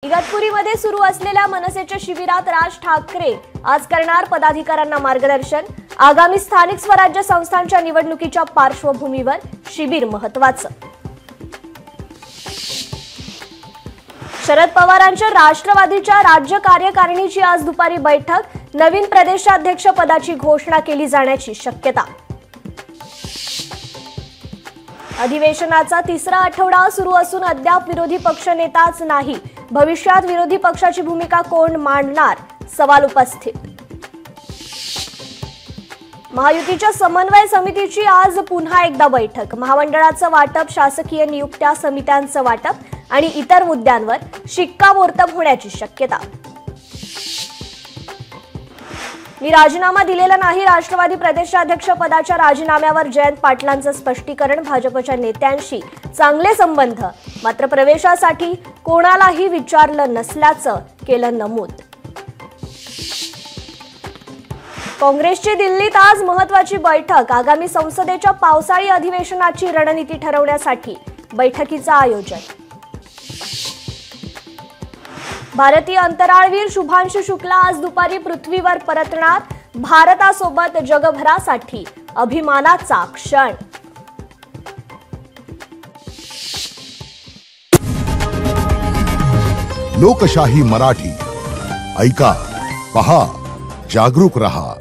इगतपुरीमध्ये सुरू असलेल्या मनसेच्या शिबिरात राज ठाकरे आज करणार पदाधिकाऱ्यांना मार्गदर्शन। आगामी स्थानिक स्वराज्य संस्थांच्या निवडणुकीच्या पार्श्वभूमीवर शिबिर महत्त्वाचं। शरद पवारांच्या राष्ट्रवादीच्या राज्य कार्यकारिणीची आज दुपारी बैठक, नवीन प्रदेशाध्यक्ष पदाची घोषणा केली जाण्याची शक्यता। अधिवेशनाचा तिसरा आठवडा सुरू असून अद्याप विरोधी पक्ष नेताच नाही, भविष्यात विरोधी पक्षाची भूमिका कोण मांडणार, सवाल उपस्थित। महायुतीच्या समन्वय समितीची आज पुन्हा एकदा बैठक, महामंडळाचं वाटप, शासकीय नियुक्त्या, समित्यांचं वाटप आणि इतर मुद्द्यांवर शिक्कामोर्तब होण्याची शक्यता। मी राजीनामा दिलेला नाही, राष्ट्रवादी प्रदेशाध्यक्ष पदाच्या राजीनाम्यावर जयंत पाटलांचं स्पष्टीकरण। भाजपच्या नेत्यांशी चांगले संबंध, मात्र प्रवेशासाठी कोणालाही विचारलं नसल्याचं केलं नमूद। काँग्रेसची दिल्लीत आज महत्त्वाची बैठक, आगामी संसदेच्या पावसाळी अधिवेशनाची रणनीती ठरवण्यासाठी बैठकीचं आयोजन। भारतीय अंतराळवीर शुभांशु शुक्ला आज दुपारी पृथ्वीवर परतणार, भारतासोबत जगभरासाठी अभिमानाचा क्षण। लोकशाही मराठी ऐका, पहा, जागरूक रहा।